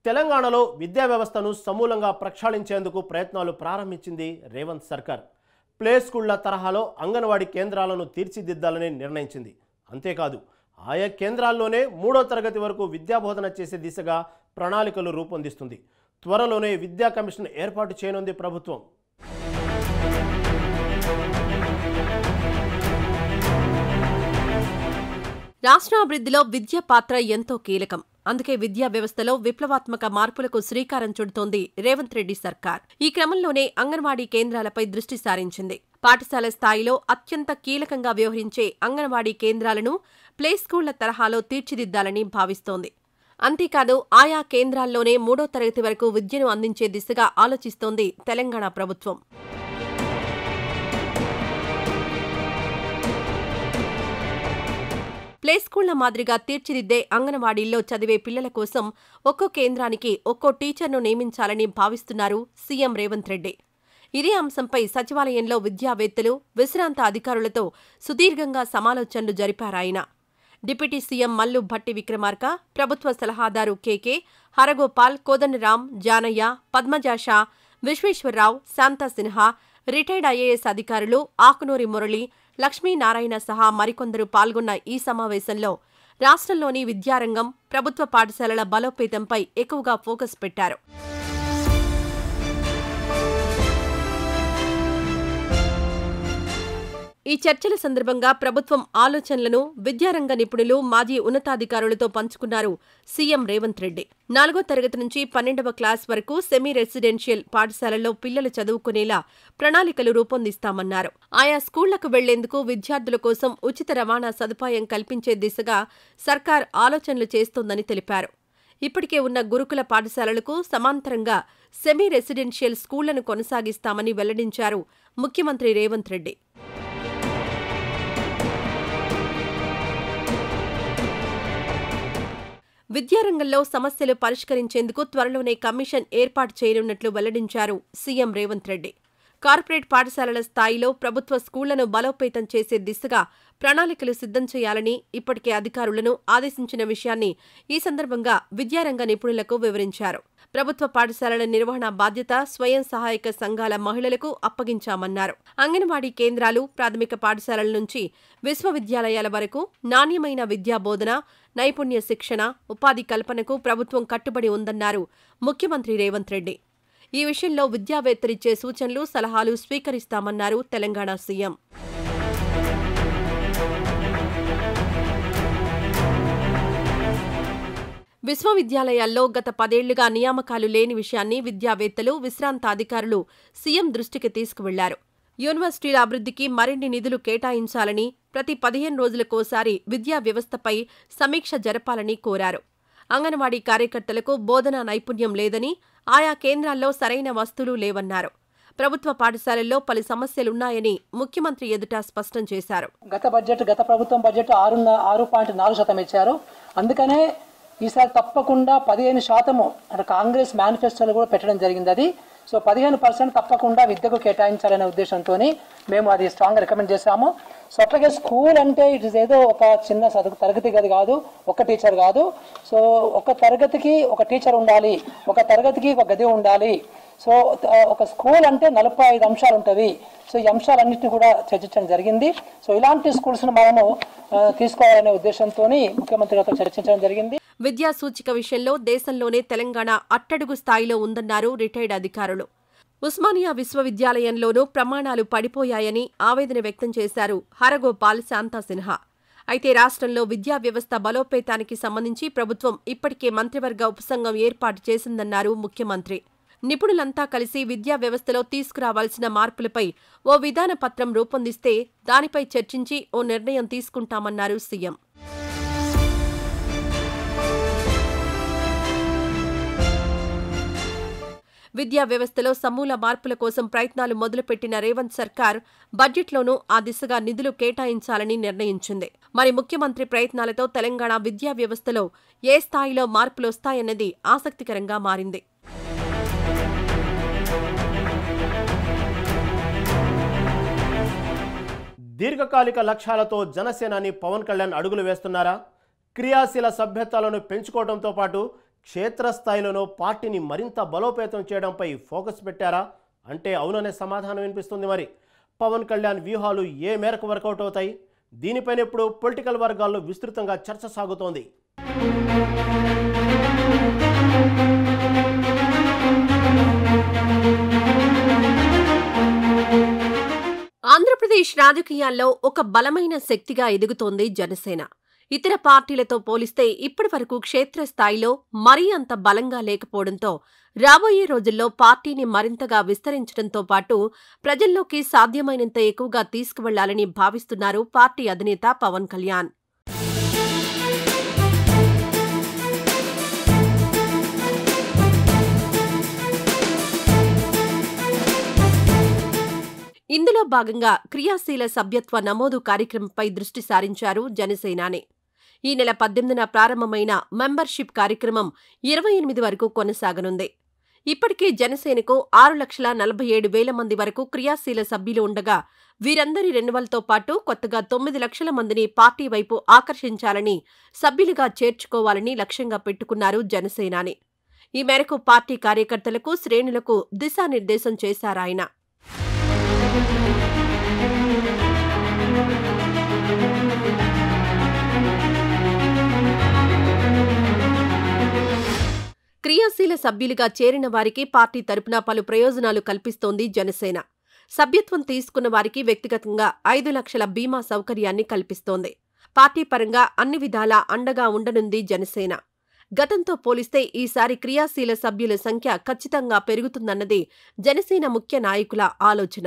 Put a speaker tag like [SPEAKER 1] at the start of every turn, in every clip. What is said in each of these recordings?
[SPEAKER 1] తెలంగాణలో విద్యా వ్యవస్థను సమూలంగా ప్రక్షాళించేందుకు ప్రయత్నాలు ప్రారంభించింది రేవంత్ సర్కార్. ప్లే స్కూళ్ల తరహాలో అంగన్వాడీ కేంద్రాలను తీర్చిదిద్దాలని నిర్ణయించింది. అంతేకాదు ఆయా కేంద్రాల్లోనే 3వ తరగతి వరకు విద్యాబోధన చేసే దిశగా ప్రణాళికలు రూపొందిస్తుంది. త్వరలోనే విద్యా కమిషన్ ఏర్పాటు చేయనుంది ప్రభుత్వం.
[SPEAKER 2] రాష్ట్రాభివృద్ధిలో విద్య పాత్ర ఎంతో కీలకం. అందుకే విద్యా వ్యవస్థలో విప్లవాత్మక మార్పులకు శ్రీకారం చుడుతోంది రేవంత్ రెడ్డి సర్కార్. ఈ క్రమంలోనే అంగన్వాడీ కేంద్రాలపై దృష్టి సారించింది. పాఠశాల స్థాయిలో అత్యంత కీలకంగా వ్యవహరించే అంగన్వాడీ కేంద్రాలను ప్లే స్కూళ్ల తరహాలో తీర్చిదిద్దాలని భావిస్తోంది. అంతేకాదు ఆయా కేంద్రాల్లోనే 3వ తరగతి వరకు విద్యను అందించే దిశగా ఆలోచిస్తోంది తెలంగాణ ప్రభుత్వం. ప్లే స్కూళ్ల మాదిరిగా తీర్చిదిద్దే అంగన్వాడీల్లో చదివే పిల్లల కోసం ఒక్కో కేంద్రానికి ఒక్కో టీచర్ను నియమించాలని భావిస్తున్నారు సీఎం రేవంత్ రెడ్డి. ఇదే అంశంపై సచివాలయంలో విద్యావేత్తలు, విశ్రాంత అధికారులతో సుదీర్ఘంగా సమాలోచనలు జరిపారాయన. డిప్యూటీ సీఎం మల్లు భట్టి విక్రమార్క, ప్రభుత్వ సలహాదారు కేకే, హరగోపాల్, కోదండరాం, జానయ్య, పద్మజాషా, విశ్వేశ్వరరావు, శాంతా సిన్హా, రిటైర్డ్ ఐఏఎస్ అధికారులు ఆకునూరి మురళి, లక్ష్మీనారాయణ సహా మరికొందరు పాల్గొన్న ఈ సమావేశంలో రాష్ట్రంలోని విద్యారంగం, ప్రభుత్వ పాఠశాలల బలోపేతంపై ఎక్కువగా ఫోకస్ పెట్టారు. ఈ చర్చల సందర్భంగా ప్రభుత్వం ఆలోచనలను విద్యారంగ నిపుణులు, మాజీ ఉన్నతాధికారులతో పంచుకున్నారు సీఎం రేవంత్ రెడ్డి. 4వ తరగతి నుంచి 12వ క్లాస్ వరకు సెమీ రెసిడెన్షియల్ పాఠశాలల్లో పిల్లలు చదువుకునేలా ప్రణాళికలు రూపొందిస్తామన్నారు. ఆయా స్కూళ్లకు వెళ్లేందుకు విద్యార్థుల కోసం ఉచిత రవాణా సదుపాయం కల్పించే దిశగా సర్కార్ ఆలోచనలు చేస్తోందని తెలిపారు. ఇప్పటికే ఉన్న గురుకుల పాఠశాలలకు సమాంతరంగా సెమీ రెసిడెన్షియల్ స్కూళ్లను కొనసాగిస్తామని వెల్లడించారు ముఖ్యమంత్రి రేవంత్ రెడ్డి. విద్యారంగంలో సమస్యలు పరిష్కరించేందుకు త్వరలోనే కమిషన్ ఏర్పాటు చేయనున్నట్లు వెల్లడించారు సీఎం రేవంత్ రెడ్డి. కార్పొరేట్ పాఠశాలల స్థాయిలో ప్రభుత్వ స్కూళ్లను బలోపేతం చేసే దిశగా ప్రణాళికలు సిద్ధం చేయాలని ఇప్పటికే అధికారులను ఆదేశించిన విషయాన్ని ఈ సందర్భంగా విద్యారంగ నిపుణులకు వివరించారు. ప్రభుత్వ పాఠశాలల నిర్వహణ బాధ్యత స్వయం సహాయక సంఘాల మహిళలకు అప్పగించామన్నారు. అంగన్వాడీ కేంద్రాలు, ప్రాథమిక పాఠశాలల నుంచి విశ్వవిద్యాలయాల వరకు నాణ్యమైన విద్యా బోధన, నైపుణ్య శిక్షణ, ఉపాధి కల్పనకు ప్రభుత్వం కట్టుబడి ఉందన్నారు ముఖ్యమంత్రి రేవంత్ రెడ్డి. ఈ విషయంలో విద్యావేత్తలిచ్చే సూచనలు, సలహాలు స్వీకరిస్తామన్నారు తెలంగాణ సీఎం. విశ్వవిద్యాలయాల్లో గత 10 ఏళ్లుగా నియామకాలు లేని విషయాన్ని విద్యావేత్తలు, విశ్రాంత అధికారులు సీఎం దృష్టికి తీసుకువెళ్లారు. యూనివర్సిటీల అభివృద్ధికి మరిన్ని నిధులు కేటాయించాలని, ప్రతి 15 రోజులకోసారి విద్యా వ్యవస్థపై సమీక్ష జరపాలని కోరారు. అంగన్వాడీ కార్యకర్తలకు బోధనా నైపుణ్యం లేదని, ఆయా కేంద్రాల్లో సరైన వస్తువులు లేవన్నారు. ప్రభుత్వ పాఠశాలల్లో పలు సమస్యలున్నాయని ముఖ్యమంత్రి ఎదుట స్పష్టం చేశారు.
[SPEAKER 3] గత ప్రభుత్వం బడ్జెట్ 6.4% ఇచ్చారు. అందుకనే ఈసారి తప్పకుండా 15% అంటే కాంగ్రెస్ మేనిఫెస్టోలో కూడా పెట్టడం జరిగింది. అది సో 15% తప్పకుండా విద్యకు కేటాయించాలనే ఉద్దేశంతో మేము అది స్ట్రాంగ్గా రికమెండ్ చేశాము. సో అట్లాగే స్కూల్ అంటే ఇట్ ఇస్ ఏదో ఒక చిన్న తరగతి గది కాదు, ఒక టీచర్ కాదు. సో ఒక తరగతికి ఒక టీచర్ ఉండాలి, ఒక తరగతికి ఒక గది ఉండాలి. సో ఒక స్కూల్ అంటే 45 అంశాలు ఉంటుంది. సో ఈ అంశాలన్నింటినీ కూడా చర్చించడం జరిగింది. సో ఇలాంటి స్కూల్స్ను మనము తీసుకోవాలనే ఉద్దేశంతో ముఖ్యమంత్రి గారితో చర్చించడం జరిగింది.
[SPEAKER 2] విద్యా సూచిక విషయంలో దేశంలోనే తెలంగాణ అట్టడుగు స్థాయిలో ఉందన్నారు రిటైర్డ్ అధికారులు. ఉస్మానియా విశ్వవిద్యాలయంలోనూ ప్రమాణాలు పడిపోయాయని ఆవేదన వ్యక్తం చేశారు హరగోపాల్, శాంతా సిన్హా. అయితే రాష్ట్రంలో విద్యా వ్యవస్థ బలోపేతానికి సంబంధించి ప్రభుత్వం ఇప్పటికే మంత్రివర్గ ఉపసంఘం ఏర్పాటు చేసిందన్నారు ముఖ్యమంత్రి. నిపుణులంతా కలిసి విద్యా వ్యవస్థలో తీసుకురావాల్సిన మార్పులపై ఓ విధాన పత్రం రూపొందిస్తే దానిపై చర్చించి ఓ నిర్ణయం తీసుకుంటామన్నారు సీఎం. విద్యా వ్యవస్థలో సమూల మార్పుల కోసం ప్రయత్నాలు మొదలుపెట్టిన రేవంత్ సర్కార్ బడ్జెట్లోనూ ఆ దిశగా నిధులు కేటాయించాలని నిర్ణయించింది. మరి ముఖ్యమంత్రి ప్రయత్నాలతో తెలంగాణ విద్యా వ్యవస్థలో ఏ స్థాయిలో మార్పులొస్తాయన్నది ఆసక్తికరంగా మారింది.
[SPEAKER 1] దీర్ఘకాలిక లక్ష్యాలతో జనసేనాని పవన్ కళ్యాణ్ అడుగులు వేస్తున్నారా? క్రియాశీల సభ్యత్వాలను పెంచుకోవడంతో పాటు క్షేత్రస్థాయిలోనో పార్టీని మరింత బలోపేతం చేయడంపై ఫోకస్ పెట్టారా అంటే అవుననే సమాధానం వినిపిస్తుంది. మరి పవన్ కళ్యాణ్ వ్యూహాలు ఏ మేరకు వర్కౌట్ అవుతాయి? దీనిపైన ఇప్పుడు పొలిటికల్ వర్గాల్లో విస్తృతంగా చర్చ సాగుతోంది.
[SPEAKER 2] ఆంధ్రప్రదేశ్ రాజకీయాల్లో ఒక బలమైన శక్తిగా ఎదుగుతోంది జనసేన. ఇతర పార్టీలతో పోలిస్తే ఇప్పటివరకు క్షేత్రస్థాయిలో మరీ అంత బలంగా లేకపోవడంతో రాబోయే రోజుల్లో పార్టీని మరింతగా విస్తరించడంతో పాటు ప్రజల్లోకి సాధ్యమైనంత ఎక్కువగా తీసుకువెళ్లాలని భావిస్తున్నారు పార్టీ అధినేత పవన్ కళ్యాణ్. ఇందులో భాగంగా క్రియాశీల సభ్యత్వ నమోదు కార్యక్రమంపై దృష్టి సారించారు జనసేనాని. ఈ నెల 18న ప్రారంభమైన మెంబర్షిప్ కార్యక్రమం 28 వరకు కొనసాగనుంది. ఇప్పటికే జనసేనకు 6,47,000 మంది వరకు క్రియాశీల సభ్యులు ఉండగా వీరందరి రెన్యువల్తో పాటు కొత్తగా 9 లక్షల మందిని పార్టీ వైపు ఆకర్షించాలని, సభ్యులుగా చేర్చుకోవాలని లక్ష్యంగా పెట్టుకున్నారు జనసేనాని. ఈ మేరకు పార్టీ కార్యకర్తలకు, శ్రేణులకు దిశానిర్దేశం చేశారాయన. క్రియాశీల సభ్యులుగా చేరిన వారికి పార్టీ తరపున పలు ప్రయోజనాలు కల్పిస్తోంది జనసేన. సభ్యత్వం తీసుకున్న వారికి వ్యక్తిగతంగా 5 లక్షల బీమా సౌకర్యాన్ని కల్పిస్తోంది. పార్టీ పరంగా అన్ని విధాలా అండగా ఉండనుంది జనసేన. గతంతో పోలిస్తే ఈసారి క్రియాశీల సభ్యుల సంఖ్య ఖచ్చితంగా పెరుగుతుందన్నది జనసేన ముఖ్య నాయకుల ఆలోచన.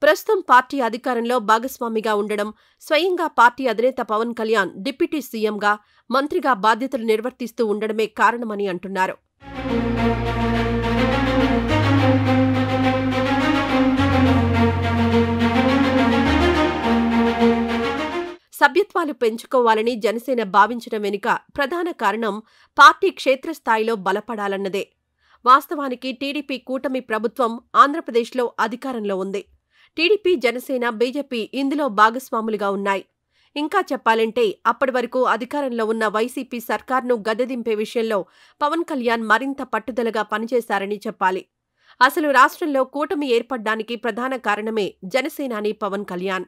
[SPEAKER 2] ప్రస్తుతం పార్టీ అధికారంలో భాగస్వామిగా ఉండడం, స్వయంగా పార్టీ అధినేత పవన్ కళ్యాణ్ డిప్యూటీ సీఎంగా, మంత్రిగా బాధ్యతలు నిర్వర్తిస్తూ ఉండడమే కారణమని అంటున్నారు. సభ్యత్వాలు పెంచుకోవాలని జనసేన భావించడం వెనుక ప్రధాన కారణం పార్టీ క్షేత్రస్థాయిలో బలపడాలన్నదే. వాస్తవానికి టీడీపీ కూటమి ప్రభుత్వం ఆంధ్రప్రదేశ్లో అధికారంలో ఉంది. టీడీపీ, జనసేన, బీజేపీ ఇందులో భాగస్వాములుగా ఉన్నాయి. ఇంకా చెప్పాలంటే అప్పటి వరకు అధికారంలో ఉన్న వైసీపీ సర్కార్ను గద్దెదింపే విషయంలో పవన్ కళ్యాణ్ మరింత పట్టుదలగా పనిచేశారని చెప్పాలి. అసలు రాష్ట్రంలో కూటమి ఏర్పడ్డానికి ప్రధాన కారణమే జనసేనాని పవన్ కళ్యాణ్.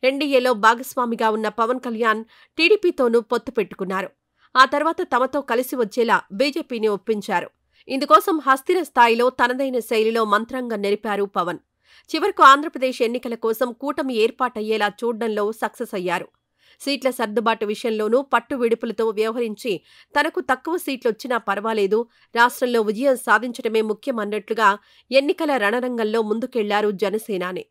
[SPEAKER 2] ఎన్డీఏలో భాగస్వామిగా ఉన్న పవన్ కళ్యాణ్ టీడీపీతోనూ పొత్తు పెట్టుకున్నారు. ఆ తర్వాత తమతో కలిసి వచ్చేలా బీజేపీని ఒప్పించారు. ఇందుకోసం హస్తిర స్థాయిలో తనదైన శైలిలో మంత్రాంగం నెరిపారు పవన్. చివరకు ఆంధ్రప్రదేశ్ ఎన్నికల కోసం కూటమి ఏర్పాటయ్యేలా చూడ్డంలో సక్సెస్ అయ్యారు. సీట్ల సర్దుబాటు విషయంలోనూ పట్టు విడుపులతో వ్యవహరించి తనకు తక్కువ సీట్లొచ్చినా పర్వాలేదు, రాష్ట్రంలో విజయం సాధించడమే ముఖ్యమన్నట్లుగా ఎన్నికల రణరంగంలో ముందుకెళ్లారు జనసేనాని.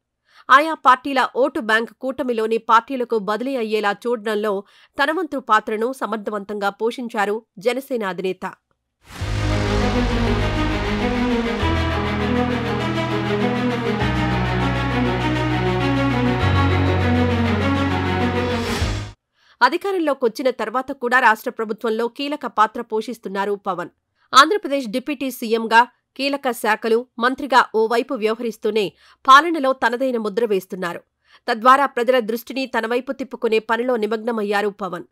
[SPEAKER 2] ఆయా పార్టీల ఓటు బ్యాంక్ కూటమిలోని పార్టీలకు బదిలీ అయ్యేలా చూడడంలో తన వంతు పాత్రను సమర్థవంతంగా పోషించారు జనసేన అధినేత. అధికారంలోకొచ్చిన తర్వాత కూడా రాష్ట్ర ప్రభుత్వంలో కీలక పాత్ర పోషిస్తున్నారు పవన్. ఆంధ్రప్రదేశ్ డిప్యూటీ సీఎంగా కీలక శాఖలు, మంత్రిగా ఓవైపు వ్యవహరిస్తూనే పాలనలో తనదైన ముద్ర వేస్తున్నారు. తద్వారా ప్రజల దృష్టిని తన వైపు తిప్పుకునే పనిలో నిమగ్నమయ్యారు పవన్.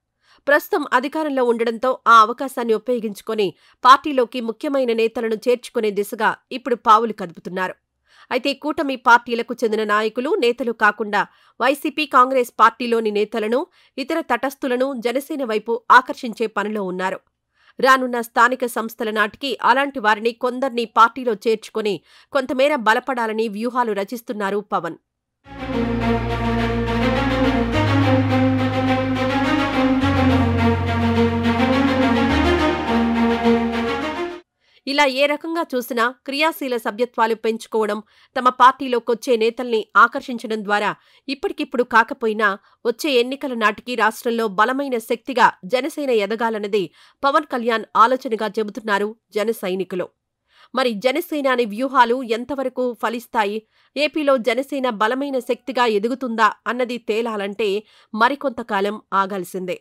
[SPEAKER 2] ప్రస్తుతం అధికారంలో ఉండడంతో ఆ అవకాశాన్ని ఉపయోగించుకొని పార్టీలోకి ముఖ్యమైన నేతలను చేర్చుకునే దిశగా ఇప్పుడు పావులు కదుపుతున్నారు. అయితే కూటమి పార్టీలకు చెందిన నాయకులు, నేతలు కాకుండా వైసీపీ, కాంగ్రెస్ పార్టీలోని నేతలను, ఇతర తటస్థులను జనసేన వైపు ఆకర్షించే పనిలో ఉన్నారు. రానున్న స్థానిక సంస్థల నాటికి అలాంటి వారిని కొందరిని పార్టీలో చేర్చుకొని కొంతమేర బలపడాలని వ్యూహాలు రచిస్తున్నారు పవన్. ఇలా ఏ రకంగా చూసినా క్రియాశీల సభ్యత్వాలు పెంచుకోవడం, తమ పార్టీలోకొచ్చే నేతల్ని ఆకర్షించడం ద్వారా ఇప్పటికిప్పుడు కాకపోయినా వచ్చే ఎన్నికల నాటికి రాష్ట్రంలో బలమైన శక్తిగా జనసేన ఎదగాలన్నది పవన్ కళ్యాణ్ ఆలోచనగా చెబుతున్నారు జన సైనికులు. మరి జనసేనాని వ్యూహాలు ఎంతవరకు ఫలిస్తాయి? ఏపీలో జనసేన బలమైన శక్తిగా ఎదుగుతుందా అన్నది తేలాలంటే మరికొంతకాలం ఆగాల్సిందే.